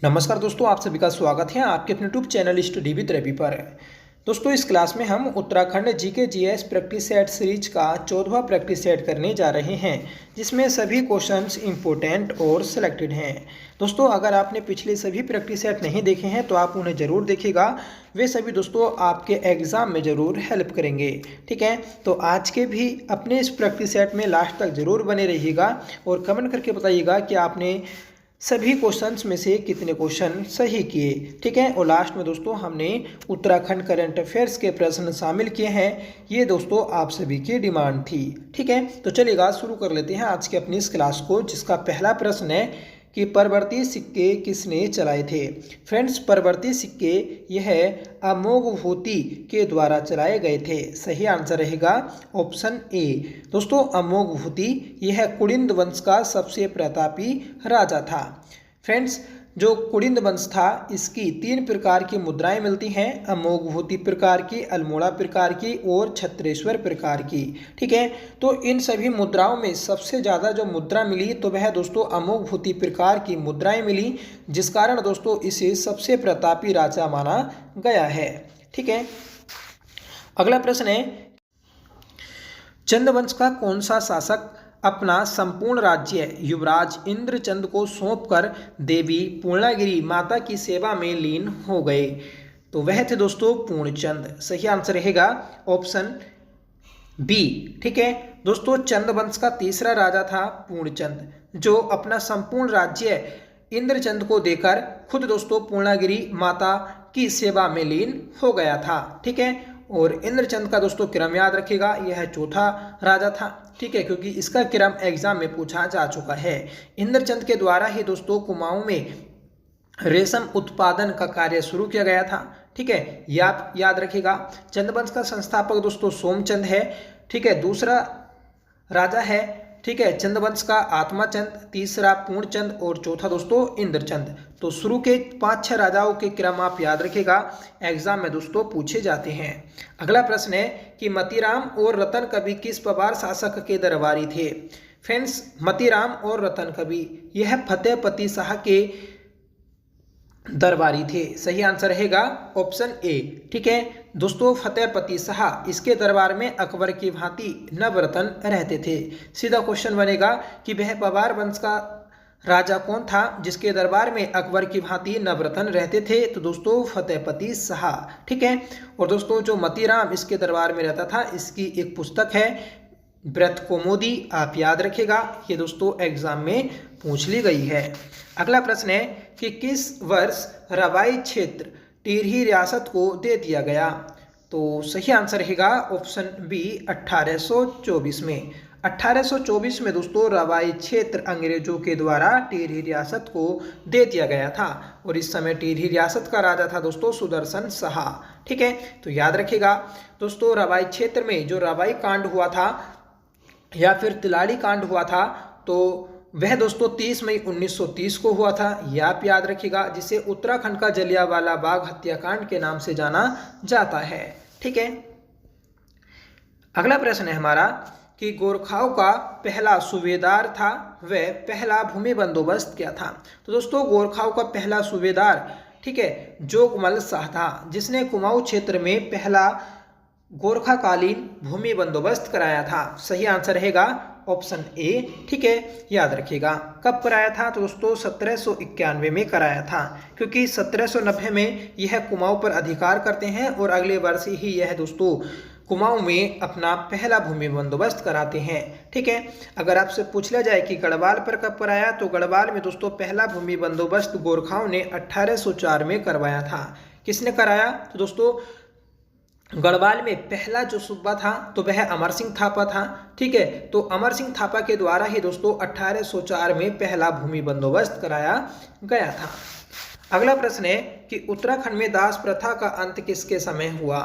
नमस्कार दोस्तों, आप सभी का स्वागत है आपके अपने YouTube channel study with Ravi पर। दोस्तों, इस क्लास में हम Uttarakhand GK GS practice set series का 14वां प्रैक्टिस सेट करने जा रहे हैं, जिसमें सभी क्वेश्चंस इंपॉर्टेंट और सिलेक्टेड हैं। दोस्तों, अगर आपने पिछले सभी प्रैक्टिस सेट नहीं देखे हैं तो आप उन्हें ज़रूर देखिएगा। वे सभी दोस्तों आपके एग्ज़ाम में ज़रूर हेल्प करेंगे। ठीक है, तो आज के भी अपने इस प्रैक्टिस सेट में लास्ट तक ज़रूर बने रहिएगा और कमेंट करके बताइएगा कि आपने सभी क्वेश्चंस में से कितने क्वेश्चन सही किए। ठीक है, और लास्ट में दोस्तों हमने उत्तराखंड करंट अफेयर्स के प्रश्न शामिल किए हैं। ये दोस्तों आप सभी की डिमांड थी। ठीक है, तो चलिएगा शुरू कर लेते हैं आज के अपनी इस क्लास को, जिसका पहला प्रश्न है कि परवर्ती सिक्के किसने चलाए थे। फ्रेंड्स, परवर्ती सिक्के यह अमोघवर्ती के द्वारा चलाए गए थे। सही आंसर रहेगा ऑप्शन ए। दोस्तों, अमोघवर्ती यह कुलिंद वंश का सबसे प्रतापी राजा था। फ्रेंड्स, जो कुलिंद वंश था इसकी 3 प्रकार की मुद्राएं मिलती हैं, अमोघवर्ती प्रकार की, अल्मोड़ा प्रकार की और छत्रेश्वर प्रकार की। ठीक है, तो इन सभी मुद्राओं में सबसे ज़्यादा जो मुद्रा मिली तो वह दोस्तों अमोघवर्ती प्रकार की मुद्राएं मिली, जिस कारण दोस्तों इसे सबसे प्रतापी राजा माना गया है। ठीक है, अगला प्रश्न है, चंद वंश का कौन सा शासक अपना संपूर्ण राज्य युवराज इंद्रचंद को सौंपकर देवी पूर्णागिरि माता की सेवा में लीन हो गए। तो वह थे दोस्तों पूर्णचंद। सही आंसर रहेगा ऑप्शन बी। ठीक है दोस्तों, चंद वंश का तीसरा राजा था पूर्णचंद, जो अपना संपूर्ण राज्य इंद्रचंद को देकर खुद दोस्तों पूर्णागिरि माता की सेवा में लीन हो गया था। ठीक है, और इंद्रचंद का दोस्तों क्रम याद रखिएगा, यह चौथा राजा था। ठीक है, क्योंकि इसका क्रम एग्जाम में पूछा जा चुका है। इंद्रचंद के द्वारा ही दोस्तों कुमाऊं में रेशम उत्पादन का कार्य शुरू किया गया था। ठीक है, याद रखिएगा। चंदवंश का संस्थापक दोस्तों सोमचंद है। ठीक है, दूसरा राजा है ठीक है चंदवंश का आत्माचंद, तीसरा पूर्णचंद और चौथा दोस्तों इंद्रचंद। तो शुरू के 5-6 राजाओं के क्रम आप याद रखिएगा, एग्जाम में दोस्तों पूछे जाते हैं। अगला प्रश्न है कि मतीराम और रतन कवि किस पवार शासक के दरबारी थे। फ्रेंड्स, मतीराम और रतन कवि यह फतेहपति शाह के दरबारी थे। सही आंसर रहेगा ऑप्शन ए। ठीक है दोस्तों, फतेहपति शाह इसके दरबार में अकबर की भांति नवरतन रहते थे। सीधा क्वेश्चन बनेगा कि वह पवार वंश का राजा कौन था जिसके दरबार में अकबर की भांति नवरतन रहते थे। तो दोस्तों फतेहपति शाह। ठीक है, और दोस्तों जो मतीराम इसके दरबार में रहता था, इसकी एक पुस्तक है व्रत कौमुदी, आप याद रखिएगा, ये दोस्तों एग्जाम में पूछ ली गई है। अगला प्रश्न है कि किस वर्ष रवाई क्षेत्र टिहरी रियासत को दे दिया गया। तो सही आंसर रहेगा ऑप्शन बी 1824 में। 1824 में दोस्तों रवाई क्षेत्र अंग्रेजों के द्वारा टिहरी रियासत को दे दिया गया था, और इस समय टिहरी रियासत का राजा था दोस्तों सुदर्शन शाह। ठीक है, तो याद रखिएगा दोस्तों रवाई क्षेत्र में जो रवाई कांड हुआ था या फिर तिलाड़ी कांड हुआ था, तो वह दोस्तों 30 मई 1930 को हुआ था। यह आप याद रखिएगा, जिसे उत्तराखंड का जलियांवाला बाग हत्याकांड के नाम से जाना जाता है। ठीक है, अगला प्रश्न है हमारा कि गोरखाओं का पहला सूबेदार था वह पहला भूमि बंदोबस्त क्या था। तो दोस्तों गोरखाओं का पहला सूबेदार ठीक है जोगमल शाह था, जिसने कुमाऊं क्षेत्र में पहला गोरखाकालीन भूमि बंदोबस्त कराया था। सही आंसर रहेगा ऑप्शन ए। ठीक है, याद रखिएगा कब कराया था। तो दोस्तों 1791 में कराया था, क्योंकि 1790 में यह कुमाऊं पर अधिकार करते हैं और अगले वर्ष ही यह दोस्तों कुमाऊं में अपना पहला भूमि बंदोबस्त कराते हैं। ठीक है, अगर आपसे पूछ लिया जाए कि गढ़वाल पर कब कराया, तो गढ़वाल में दोस्तों पहला भूमि बंदोबस्त गोरखाओं ने 1804 में करवाया था। किसने कराया। तो दोस्तों गढ़वाल में पहला जो सूबा था तो वह अमर सिंह थापा था। ठीक है, तो अमर सिंह थापा के द्वारा ही दोस्तों 1804 में पहला भूमि बंदोबस्त कराया गया था। अगला प्रश्न है कि उत्तराखंड में दास प्रथा का अंत किसके समय हुआ।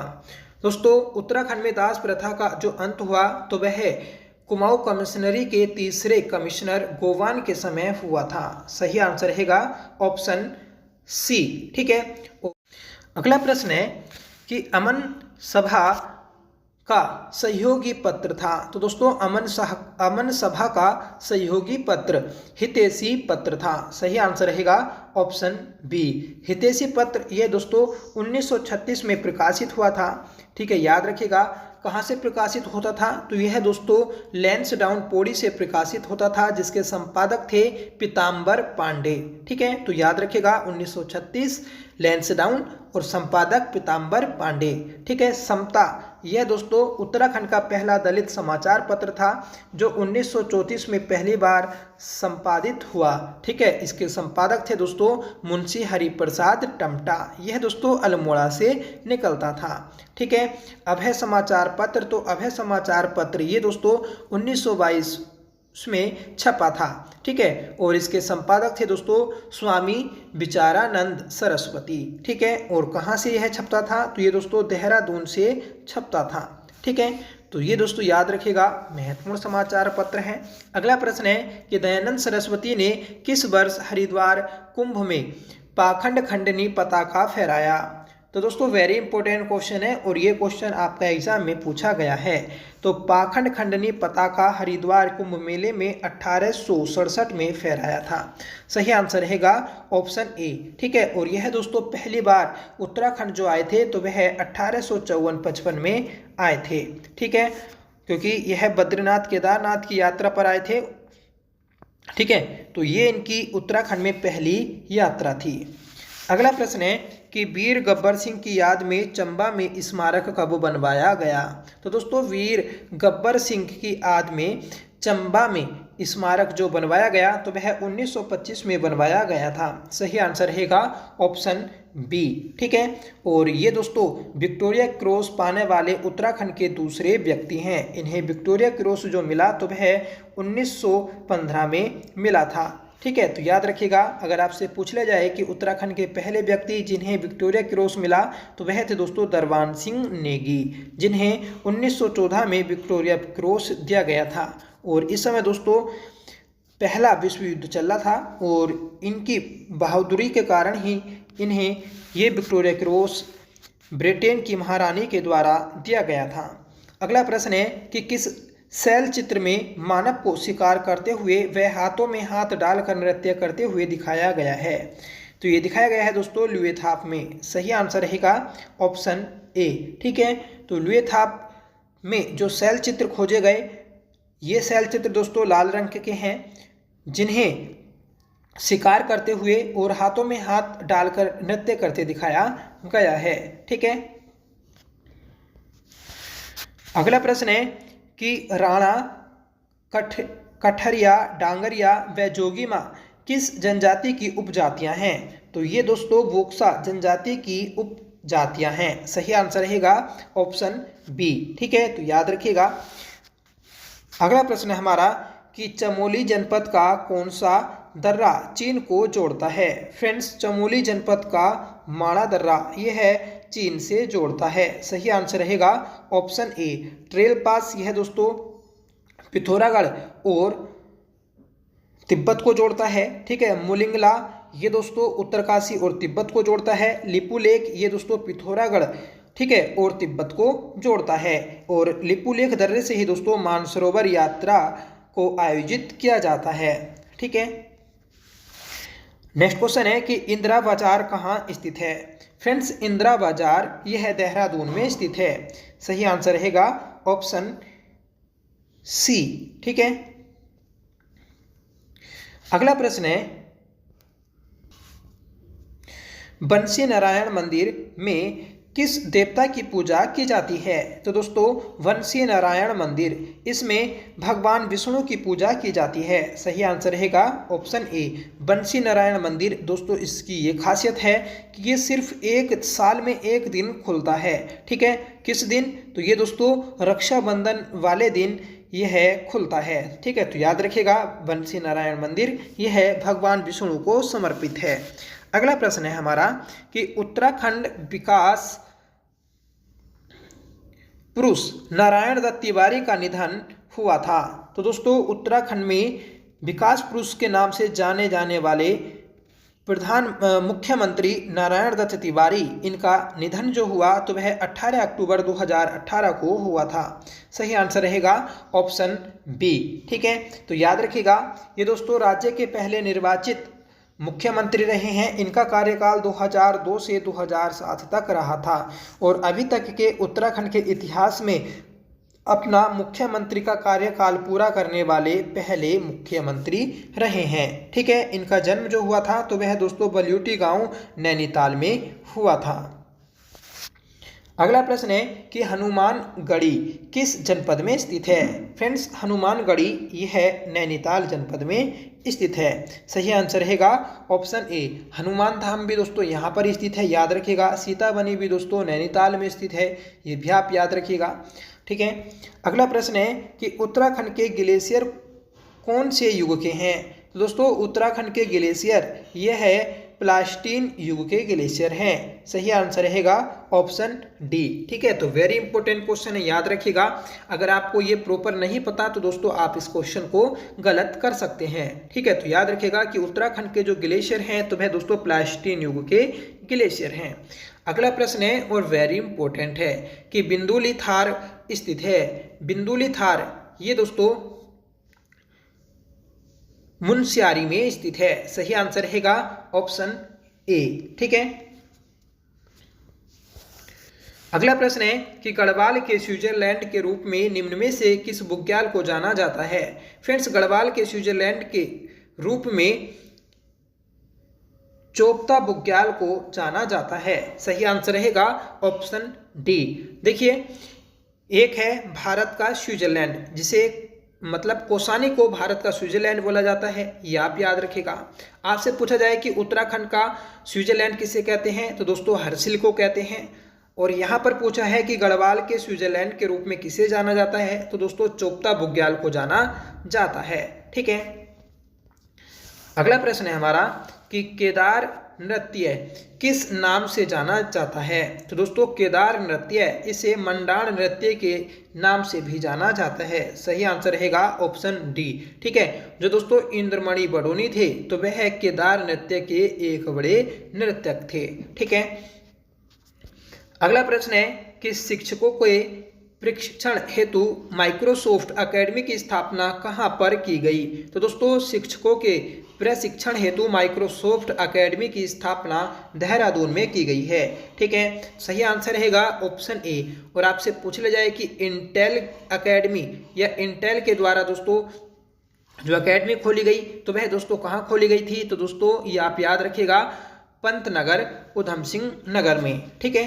दोस्तों उत्तराखंड में दास प्रथा का जो अंत हुआ तो वह कुमाऊं कमिश्नरी के तीसरे कमिश्नर गोवान के समय हुआ था। सही आंसर रहेगा ऑप्शन सी। ठीक है, अगला प्रश्न है कि अमन सभा का सहयोगी पत्र था। तो दोस्तों अमन सभा का सहयोगी पत्र हितैषी पत्र था। सही आंसर रहेगा ऑप्शन बी। हितैषी पत्र ये दोस्तों 1936 में प्रकाशित हुआ था। ठीक है, याद रखिएगा कहाँ से प्रकाशित होता था, तो यह दोस्तों लैंसडाउन पौड़ी से प्रकाशित होता था, जिसके संपादक थे पीताम्बर पांडे। ठीक है, तो याद रखिएगा 1936 लैंसडाउन और संपादक पीताम्बर पांडे। ठीक है, समता यह दोस्तों उत्तराखंड का पहला दलित समाचार पत्र था जो 1934 में पहली बार संपादित हुआ। ठीक है, इसके संपादक थे दोस्तों मुंशी हरिप्रसाद टमटा। यह दोस्तों अल्मोड़ा से निकलता था। ठीक है, अभय समाचार पत्र, तो अभय समाचार पत्र ये दोस्तों 1922 में छपा था। ठीक है, और इसके संपादक थे दोस्तों स्वामी विचारानंद सरस्वती। ठीक है, और कहाँ से यह छपता था, तो ये दोस्तों देहरादून से छपता था। ठीक है, तो ये दोस्तों याद रखिएगा महत्वपूर्ण समाचार पत्र है। अगला प्रश्न है कि दयानंद सरस्वती ने किस वर्ष हरिद्वार कुंभ में पाखंड खंडनी पताका फहराया। तो दोस्तों वेरी इंपॉर्टेंट क्वेश्चन है और ये क्वेश्चन आपका एग्जाम में पूछा गया है। तो पाखंड खंडनी पताका हरिद्वार कुंभ मेले में 1867 में फहराया था। सही आंसर रहेगा ऑप्शन ए। ठीक है, और यह दोस्तों पहली बार उत्तराखंड जो आए थे तो वह 1854-55 में आए थे। ठीक है, क्योंकि यह बद्रीनाथ केदारनाथ की यात्रा पर आए थे। ठीक है, तो ये इनकी उत्तराखंड में पहली यात्रा थी। अगला प्रश्न है कि वीर गब्बर सिंह की याद में चंबा में स्मारक कब बनवाया गया। तो दोस्तों वीर गब्बर सिंह की याद में चंबा में स्मारक जो बनवाया गया तो वह 1925 में बनवाया गया था। सही आंसर रहेगा ऑप्शन बी। ठीक है, और ये दोस्तों विक्टोरिया क्रॉस पाने वाले उत्तराखंड के दूसरे व्यक्ति हैं। इन्हें विक्टोरिया क्रॉस जो मिला तो वह 1915 में मिला था। ठीक है, तो याद रखिएगा अगर आपसे पूछ लिया जाए कि उत्तराखंड के पहले व्यक्ति जिन्हें विक्टोरिया क्रॉस मिला तो वह थे दोस्तों दरबान सिंह नेगी, जिन्हें 1914 में विक्टोरिया क्रॉस दिया गया था। और इस समय दोस्तों पहला विश्व युद्ध चल रहा था और इनकी बहादुरी के कारण ही इन्हें ये विक्टोरिया क्रॉस ब्रिटेन की महारानी के द्वारा दिया गया था। अगला प्रश्न है कि किस शैल चित्र में मानव को शिकार करते हुए वह हाथों में हाथ डालकर नृत्य करते हुए दिखाया गया है। तो ये दिखाया गया है दोस्तों लुएथाप में। सही आंसर रहेगा ऑप्शन ए। ठीक है, तो लुएथाप में जो शैल चित्र खोजे गए ये शैल चित्र दोस्तों लाल रंग के हैं, जिन्हें शिकार करते हुए और हाथों में हाथ डालकर नृत्य करते दिखाया गया है। ठीक है, अगला प्रश्न है कि राणा कठरिया, डांगरिया व जोगीमा किस जनजाति की उपजातियां हैं। तो ये दोस्तों बोक्सा जनजाति की उपजातियां हैं। सही आंसर रहेगा ऑप्शन बी। ठीक है, तो याद रखिएगा। अगला प्रश्न है हमारा कि चमोली जनपद का कौन सा दर्रा चीन को जोड़ता है। फ्रेंड्स, चमोली जनपद का माणा दर्रा यह है चीन से जोड़ता है। सही आंसर रहेगा ऑप्शन ए। ट्रेल पास यह दोस्तों पिथौरागढ़ और तिब्बत को जोड़ता है। ठीक है, मुलिंगला ये दोस्तों उत्तरकाशी और तिब्बत को जोड़ता है। लिपू लेक ये दोस्तों पिथौरागढ़ ठीक है और तिब्बत को जोड़ता है। और लिपू लेक दर्रे से ही दोस्तों मानसरोवर यात्रा को आयोजित किया जाता है। ठीक है, नेक्स्ट क्वेश्चन है कि इंदिरा बाजार कहाँ स्थित है। फ्रेंड्स, इंदिरा बाजार यह देहरादून में स्थित है। सही आंसर रहेगा ऑप्शन सी। ठीक है, अगला प्रश्न है बंसी नारायण मंदिर में किस देवता की पूजा की जाती है। तो दोस्तों वंशी नारायण मंदिर इसमें भगवान विष्णु की पूजा की जाती है। सही आंसर रहेगा ऑप्शन ए। बंशी नारायण मंदिर दोस्तों इसकी ये खासियत है कि ये सिर्फ एक साल में एक दिन खुलता है। ठीक है, किस दिन, तो ये दोस्तों रक्षाबंधन वाले दिन यह खुलता है। ठीक है, तो याद रखिएगा बंशी नारायण मंदिर यह भगवान विष्णु को समर्पित है। अगला प्रश्न है हमारा कि उत्तराखंड विकास पुरुष नारायण दत्त तिवारी का निधन हुआ था। तो दोस्तों उत्तराखंड में विकास पुरुष के नाम से जाने जाने वाले मुख्यमंत्री नारायण दत्त तिवारी इनका निधन जो हुआ तो वह 18 अक्टूबर 2018 को हुआ था। सही आंसर रहेगा ऑप्शन बी। ठीक है, तो याद रखिएगा ये दोस्तों राज्य के पहले निर्वाचित मुख्यमंत्री रहे हैं। इनका कार्यकाल 2002 से 2007 तक रहा था और अभी तक के उत्तराखंड के इतिहास में अपना मुख्यमंत्री का कार्यकाल पूरा करने वाले पहले मुख्यमंत्री रहे हैं। ठीक है, इनका जन्म जो हुआ था तो वह दोस्तों बल्यूटी गांव नैनीताल में हुआ था। अगला प्रश्न है कि हनुमानगढ़ी किस जनपद में स्थित है। फ्रेंड्स, हनुमानगढ़ी यह नैनीताल जनपद में स्थित है। सही आंसर रहेगा ऑप्शन ए। हनुमान धाम भी दोस्तों यहाँ पर स्थित है, याद रखिएगा। सीताबनी भी दोस्तों नैनीताल में स्थित है, ये भी आप याद रखिएगा। ठीक है, अगला प्रश्न है कि उत्तराखंड के ग्लेशियर कौन से युग के हैं। तो दोस्तों उत्तराखंड के ग्लेशियर यह है प्लास्टीन युग के ग्लेशियर हैं। सही आंसर रहेगा ऑप्शन डी। ठीक है, तो वेरी इंपॉर्टेंट क्वेश्चन है, याद रखिएगा। अगर आपको ये प्रॉपर नहीं पता तो दोस्तों आप इस क्वेश्चन को गलत कर सकते हैं। ठीक है, तो याद रखिएगा कि उत्तराखंड के जो ग्लेशियर हैं तो वह दोस्तों प्लास्टीन युग के ग्लेशियर हैं। अगला प्रश्न है और वेरी इंपॉर्टेंट है कि बिंदुलीथार स्थित है। बिंदुलीथार ये दोस्तों मुनस्यारी में स्थित है। सही आंसर रहेगा ऑप्शन ए। ठीक है, अगला प्रश्न है कि गढ़वाल के स्विट्जरलैंड के रूप में निम्न में से किस बुग्याल को जाना जाता है। फ्रेंड्स, गढ़वाल के स्विट्जरलैंड के रूप में चोपता बुग्याल को जाना जाता है। सही आंसर रहेगा ऑप्शन डी। देखिए, एक है भारत का स्विट्जरलैंड, जिसे मतलब कौसानी को भारत का स्विट्जरलैंड बोला जाता है, ये आप याद रखिएगा। आपसे पूछा जाए कि उत्तराखंड का स्विट्जरलैंड किसे कहते हैं तो दोस्तों हर्सिल को कहते हैं। और यहाँ पर पूछा है कि गढ़वाल के स्विट्जरलैंड के रूप में किसे जाना जाता है तो दोस्तों चोपता बुग्याल को जाना जाता है। ठीक है, अगला प्रश्न है हमारा कि केदार नृत्य किस नाम से जाना जाता है। तो दोस्तों केदार नृत्य इसे मंडाण नृत्य के नाम से भी जाना जाता है। सही आंसर रहेगा ऑप्शन डी। ठीक है, जो दोस्तों इंद्रमणि बडोनी थे तो वह केदार नृत्य के एक बड़े नृत्यक थे। ठीक है, अगला प्रश्न है कि शिक्षकों के प्रशिक्षण हेतु माइक्रोसॉफ्ट एकेडमी की स्थापना कहाँ पर की गई। तो दोस्तों शिक्षकों के प्रशिक्षण हेतु माइक्रोसॉफ्ट एकेडमी की स्थापना देहरादून में की गई है। ठीक है, सही आंसर रहेगा ऑप्शन ए। और आपसे पूछ लिया जाए कि इंटेल एकेडमी या इंटेल के द्वारा दोस्तों जो एकेडमी खोली गई तो वह दोस्तों कहाँ खोली गई थी। तो दोस्तों ये आप याद रखिएगा पंतनगर उधम सिंह नगर में। ठीक है,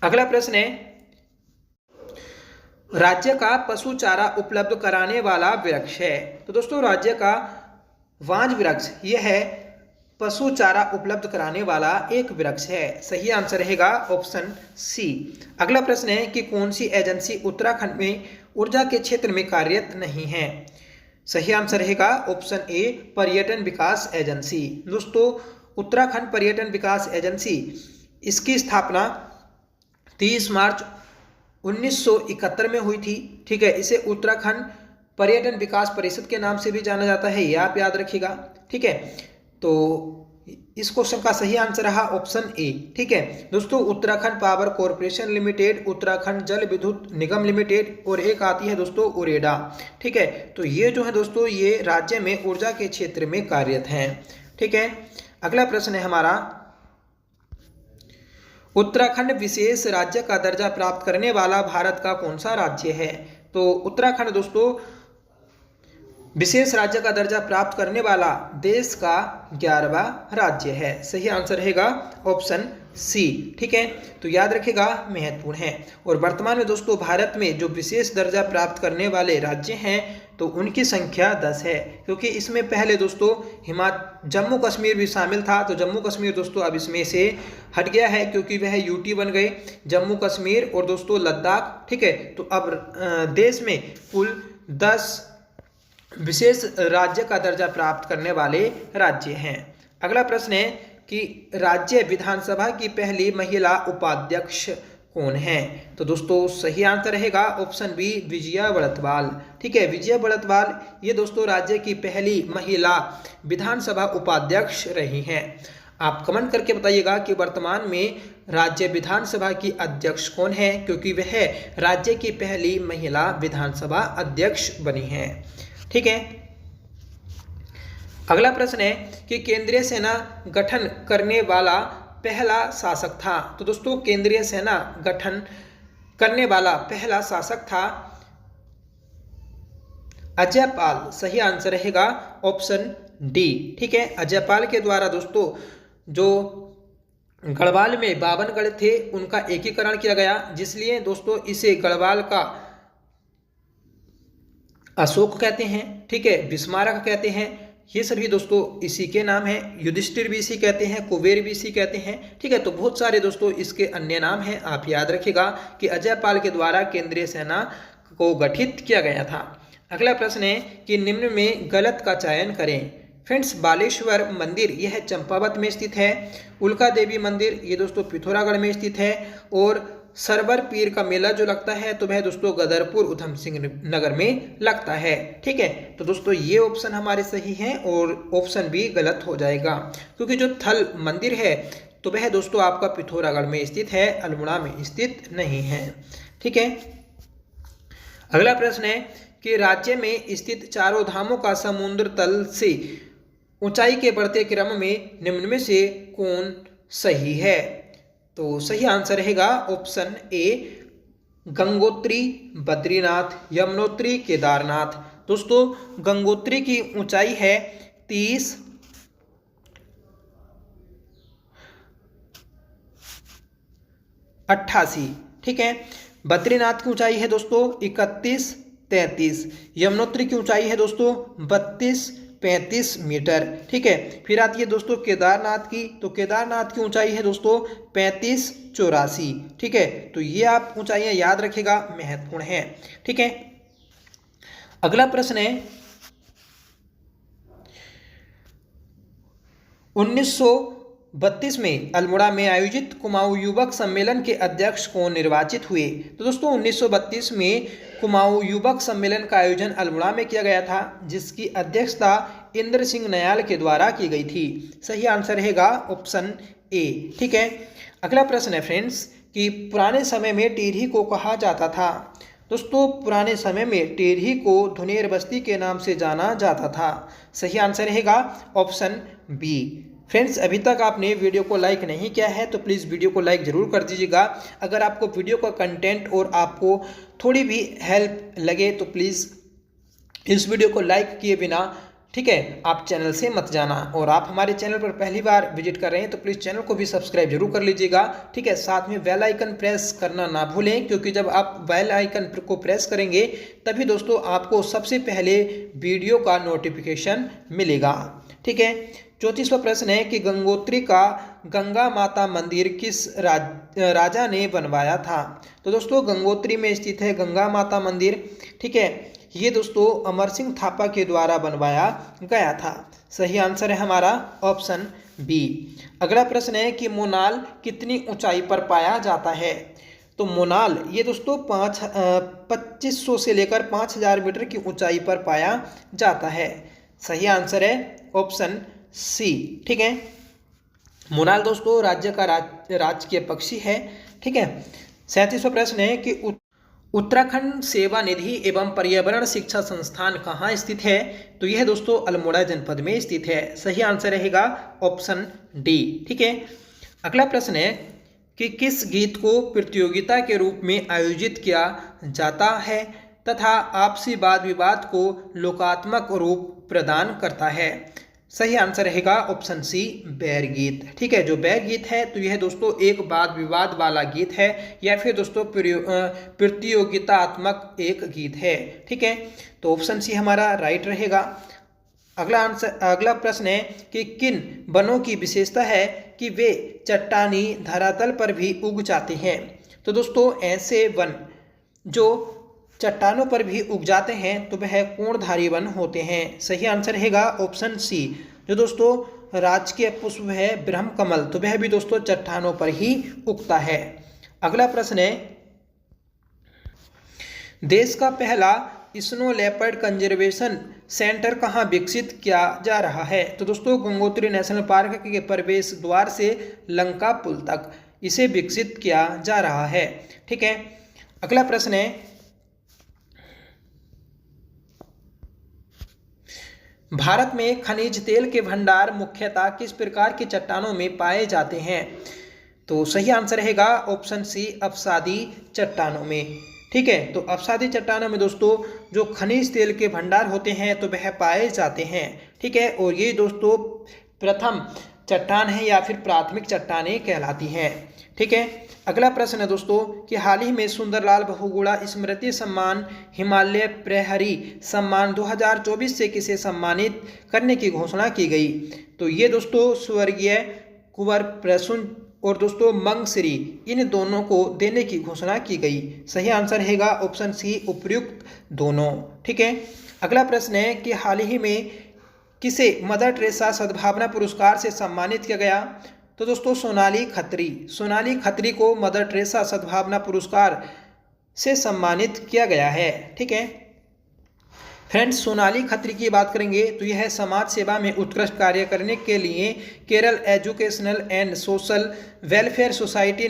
अगला प्रश्न है राज्य का पशु चारा उपलब्ध कराने वाला वृक्ष है। तो दोस्तों राज्य का वांज वृक्ष यह है पशु चारा उपलब्ध कराने वाला एक वृक्ष है। सही आंसर रहेगा ऑप्शन सी। अगला प्रश्न है कि कौन सी एजेंसी उत्तराखंड में ऊर्जा के क्षेत्र में कार्यरत नहीं है। सही आंसर रहेगा ऑप्शन ए पर्यटन विकास एजेंसी। दोस्तों उत्तराखंड पर्यटन विकास एजेंसी इसकी स्थापना 30 मार्च 1971 में हुई थी। ठीक है, इसे उत्तराखंड पर्यटन विकास परिषद के नाम से भी जाना जाता है, ये आप याद रखिएगा। ठीक है, तो इस क्वेश्चन का सही आंसर रहा ऑप्शन ए। ठीक है दोस्तों, Uttarakhand power corporation limited, Uttarakhand जल विद्युत निगम लिमिटेड और एक आती है दोस्तों उरेडा। ठीक है, तो ये जो है दोस्तों ये राज्य में ऊर्जा के क्षेत्र में कार्यरत हैं। ठीक है, अगला प्रश्न है हमारा उत्तराखंड विशेष राज्य का दर्जा प्राप्त करने वाला भारत का कौन सा राज्य है। तो उत्तराखंड दोस्तों विशेष राज्य का दर्जा प्राप्त करने वाला देश का 11वां राज्य है। सही आंसर रहेगा ऑप्शन सी। ठीक है, तो याद रखिएगा महत्वपूर्ण है। और वर्तमान में दोस्तों भारत में जो विशेष दर्जा प्राप्त करने वाले राज्य हैं तो उनकी संख्या 10 है, क्योंकि इसमें पहले दोस्तों जम्मू कश्मीर भी शामिल था। तो जम्मू कश्मीर दोस्तों अब इसमें से हट गया है क्योंकि वह यूटी बन गए, जम्मू कश्मीर और दोस्तों लद्दाख। ठीक है, तो अब देश में कुल 10 विशेष राज्य का दर्जा प्राप्त करने वाले राज्य हैं। अगला प्रश्न है कि राज्य विधानसभा की पहली महिला उपाध्यक्ष कौन है। तो दोस्तों सही आंसर रहेगा ऑप्शन बी विजया बड़तवाल। ठीक है, विजया बड़तवाल ये दोस्तों राज्य की पहली महिला विधानसभा उपाध्यक्ष रही हैं। आप कमेंट करके बताइएगा कि वर्तमान में राज्य विधानसभा की अध्यक्ष कौन है, क्योंकि वह राज्य की पहली महिला विधानसभा अध्यक्ष बनी हैं। ठीक है, अगला प्रश्न है कि केंद्रीय सेना गठन करने वाला पहला शासक था। तो दोस्तों केंद्रीय सेना गठन करने वाला पहला शासक था अजयपाल। सही आंसर रहेगा ऑप्शन डी। ठीक है, अजयपाल के द्वारा दोस्तों जो गढ़वाल में 52 गढ़ थे उनका एकीकरण किया गया, जिसलिए दोस्तों इसे गढ़वाल का अशोक कहते हैं। ठीक है, बिस्मारक कहते हैं, ये सभी दोस्तों इसी के नाम हैं। युधिष्ठिर भी इसी कहते हैं, कुबेर भी इसी कहते हैं। ठीक है, तो बहुत सारे दोस्तों इसके अन्य नाम हैं। आप याद रखिएगा कि अजयपाल के द्वारा केंद्रीय सेना को गठित किया गया था। अगला प्रश्न है कि निम्न में गलत का चयन करें। फ्रेंड्स, बालेश्वर मंदिर यह चंपावत में स्थित है। उल्का देवी मंदिर ये दोस्तों पिथौरागढ़ में स्थित है। और सरवर पीर का मेला जो लगता है तो वह दोस्तों गदरपुर उधम सिंह नगर में लगता है। ठीक है, तो दोस्तों ये ऑप्शन हमारे सही हैं और ऑप्शन बी गलत हो जाएगा, क्योंकि जो थल मंदिर है तो वह दोस्तों आपका पिथौरागढ़ में स्थित है, अल्मोड़ा में स्थित नहीं है। ठीक है, अगला प्रश्न है कि राज्य में स्थित चारों धामों का समुद्र तल से ऊंचाई के बढ़ते क्रम में निम्न में से कौन सही है। तो सही आंसर रहेगा ऑप्शन ए गंगोत्री, बद्रीनाथ, यमुनोत्री, केदारनाथ। दोस्तों गंगोत्री की ऊंचाई है 3088। ठीक है, बद्रीनाथ की ऊंचाई है दोस्तों 3133। यमुनोत्री की ऊंचाई है दोस्तों 3235 मीटर। ठीक है, फिर आती है दोस्तों केदारनाथ की, तो केदारनाथ की ऊंचाई है दोस्तों 3584। ठीक है, तो ये आप ऊंचाइयां याद रखिएगा, महत्वपूर्ण है। ठीक है, अगला प्रश्न है 1932 में अल्मोड़ा में आयोजित कुमाऊं युवक सम्मेलन के अध्यक्ष कौन निर्वाचित हुए। तो दोस्तों 1932 में कुमाऊं युवक सम्मेलन का आयोजन अल्मोड़ा में किया गया था, जिसकी अध्यक्षता इंद्र सिंह नयाल के द्वारा की गई थी। सही आंसर रहेगा ऑप्शन ए। ठीक है, अगला प्रश्न है फ्रेंड्स कि पुराने समय में टेरही को कहा जाता था। दोस्तों पुराने समय में टेरही को धुनेर बस्ती के नाम से जाना जाता था। सही आंसर रहेगा ऑप्शन बी। फ्रेंड्स, अभी तक आपने वीडियो को लाइक नहीं किया है तो प्लीज़ वीडियो को लाइक ज़रूर कर दीजिएगा। अगर आपको वीडियो का कंटेंट और आपको थोड़ी भी हेल्प लगे तो प्लीज़ इस वीडियो को लाइक किए बिना, ठीक है, आप चैनल से मत जाना। और आप हमारे चैनल पर पहली बार विजिट कर रहे हैं तो प्लीज़ चैनल को भी सब्सक्राइब जरूर कर लीजिएगा। ठीक है, साथ में बेल आइकन प्रेस करना ना भूलें, क्योंकि जब आप बेल आइकन को प्रेस करेंगे तभी दोस्तों आपको सबसे पहले वीडियो का नोटिफिकेशन मिलेगा। ठीक है, 34वां प्रश्न है कि गंगोत्री का गंगा माता मंदिर किस राजा ने बनवाया था। तो दोस्तों गंगोत्री में स्थित है गंगा माता मंदिर। ठीक है, ये दोस्तों अमर सिंह थापा के द्वारा बनवाया गया था। सही आंसर है हमारा ऑप्शन बी। अगला प्रश्न है कि मोनाल कितनी ऊंचाई पर पाया जाता है। तो मोनाल ये दोस्तों 2500 से लेकर 5000 मीटर की ऊंचाई पर पाया जाता है। सही आंसर है ऑप्शन सी। ठीक है, मोनाल दोस्तों राज्य का राजकीय पक्षी है। ठीक है, 37वां प्रश्न है कि उत्तराखंड सेवा निधि एवं पर्यावरण शिक्षा संस्थान कहाँ स्थित है। तो यह दोस्तों अल्मोड़ा जनपद में स्थित है। सही आंसर रहेगा ऑप्शन डी। ठीक है, अगला प्रश्न है कि किस गीत को प्रतियोगिता के रूप में आयोजित किया जाता है तथा आपसी वाद विवाद को लोकात्मक रूप प्रदान करता है। सही आंसर रहेगा ऑप्शन सी बैर गीत। ठीक है, जो बैर गीत है तो यह दोस्तों एक वाद विवाद वाला गीत है या फिर दोस्तों प्रतियोगितात्मक एक गीत है। ठीक है, तो ऑप्शन सी हमारा राइट रहेगा। अगला प्रश्न है कि किन वनों की विशेषता है कि वे चट्टानी धरातल पर भी उग जाते हैं। तो दोस्तों ऐसे वन जो चट्टानों पर भी उग जाते हैं तो वह कोणधारी वन होते हैं। सही आंसर रहेगा ऑप्शन सी। जो दोस्तों राजकीय पुष्प है ब्रह्म कमल, तो वह भी दोस्तों चट्टानों पर ही उगता है। अगला प्रश्न है देश का पहला स्नो लेपर्ड कंजर्वेशन सेंटर कहाँ विकसित किया जा रहा है। तो दोस्तों गंगोत्री नेशनल पार्क के प्रवेश द्वार से लंका पुल तक इसे विकसित किया जा रहा है। ठीक है, अगला प्रश्न है भारत में खनिज तेल के भंडार मुख्यतः किस प्रकार की चट्टानों में पाए जाते हैं? तो सही आंसर रहेगा ऑप्शन सी, अवसादी चट्टानों में। ठीक है, तो अवसादी चट्टानों में दोस्तों जो खनिज तेल के भंडार होते हैं तो वह पाए जाते हैं। ठीक है, और ये दोस्तों प्रथम चट्टान है या फिर प्राथमिक चट्टानें कहलाती हैं। ठीक है, अगला प्रश्न है दोस्तों कि हाल ही में सुंदरलाल बहुगुणा स्मृति सम्मान हिमालय प्रहरी सम्मान 2024 से किसे सम्मानित करने की घोषणा की गई? तो ये दोस्तों स्वर्गीय कुंवर प्रसून और दोस्तों मंगश्री, इन दोनों को देने की घोषणा की गई। सही आंसर रहेगा ऑप्शन सी, उपर्युक्त दोनों। ठीक है, अगला प्रश्न है कि हाल ही में किसे मदर टेरेसा सद्भावना पुरस्कार से सम्मानित किया गया? तो दोस्तों सोनाली खत्री को मदर टेरेसा सद्भावना पुरस्कार से सम्मानित किया गया है। ठीक है फ्रेंड्स, सोनाली खत्री की बात करेंगे तो यह समाज सेवा में उत्कृष्ट कार्य करने के लिए Kerala educational and social welfare society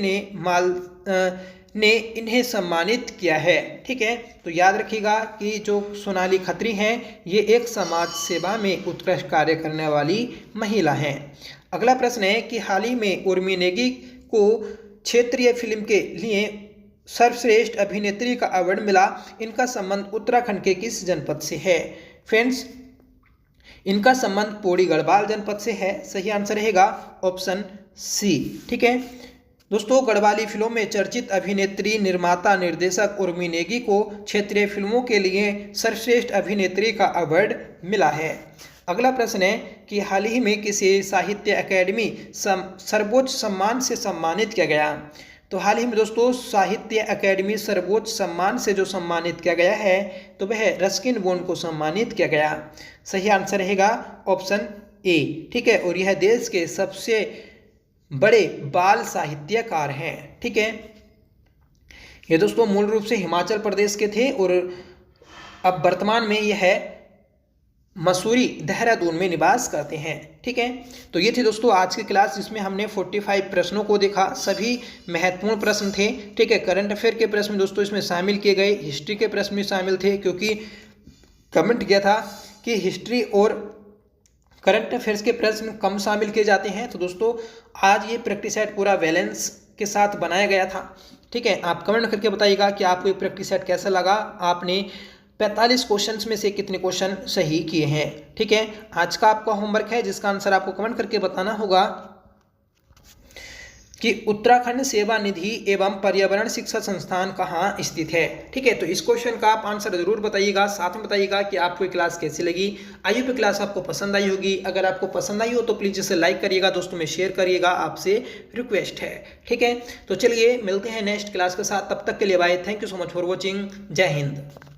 ने इन्हें सम्मानित किया है। ठीक है, तो याद रखिएगा कि जो सोनाली खत्री हैं ये एक समाज सेवा में उत्कृष्ट कार्य करने वाली महिला हैं। अगला प्रश्न है कि हाल ही में उर्मी नेगी को क्षेत्रीय फिल्म के लिए सर्वश्रेष्ठ अभिनेत्री का अवार्ड मिला। इनका संबंध उत्तराखंड के किस जनपद से है? फ्रेंड्स, इनका संबंध पौड़ी गढ़वाल जनपद से है। सही आंसर रहेगा ऑप्शन सी। ठीक है दोस्तों, गढ़वाली फिल्मों में चर्चित अभिनेत्री निर्माता निर्देशक उर्मी नेगी को क्षेत्रीय फिल्मों के लिए सर्वश्रेष्ठ अभिनेत्री का अवार्ड मिला है। अगला प्रश्न है कि हाल ही में किसे साहित्य अकेडमी सर्वोच्च सम्मान से सम्मानित किया गया? तो हाल ही में दोस्तों साहित्य अकेडमी सर्वोच्च सम्मान से जो सम्मानित किया गया है तो वह रस्किन बॉन्ड को सम्मानित किया गया। सही आंसर रहेगा ऑप्शन ए। ठीक है, और यह देश के सबसे बड़े बाल साहित्यकार हैं। ठीक है, ये दोस्तों मूल रूप से हिमाचल प्रदेश के थे और अब वर्तमान में यह मसूरी देहरादून में निवास करते हैं। ठीक है, तो ये थी दोस्तों आज की क्लास जिसमें हमने 45 प्रश्नों को देखा। सभी महत्वपूर्ण प्रश्न थे। ठीक है, करंट अफेयर के प्रश्न दोस्तों इसमें शामिल किए गए, हिस्ट्री के प्रश्न भी शामिल थे क्योंकि कमेंट किया था कि हिस्ट्री और करंट अफेयर्स के प्रश्न कम शामिल किए जाते हैं। तो दोस्तों आज ये प्रैक्टिस सेट पूरा बैलेंस के साथ बनाया गया था। ठीक है, आप कमेंट करके बताइएगा कि आपको ये प्रैक्टिस सेट कैसा लगा, आपने 45 क्वेश्चंस में से कितने क्वेश्चन सही किए हैं। ठीक है, आज का आपका होमवर्क है जिसका आंसर आपको कमेंट करके बताना होगा कि उत्तराखंड सेवा निधि एवं पर्यावरण शिक्षा संस्थान कहाँ स्थित है। ठीक है, तो इस क्वेश्चन का आप आंसर जरूर बताइएगा, साथ में बताइएगा कि आपको ये क्लास कैसी लगी। आई होप क्लास आपको पसंद आई होगी। अगर आपको पसंद आई हो तो प्लीज़ इसे लाइक करिएगा, दोस्तों में शेयर करिएगा, आपसे रिक्वेस्ट है। ठीक है, तो चलिए मिलते हैं नेक्स्ट क्लास के साथ, तब तक के लिए bye. Thank you so much for watching. जय हिंद।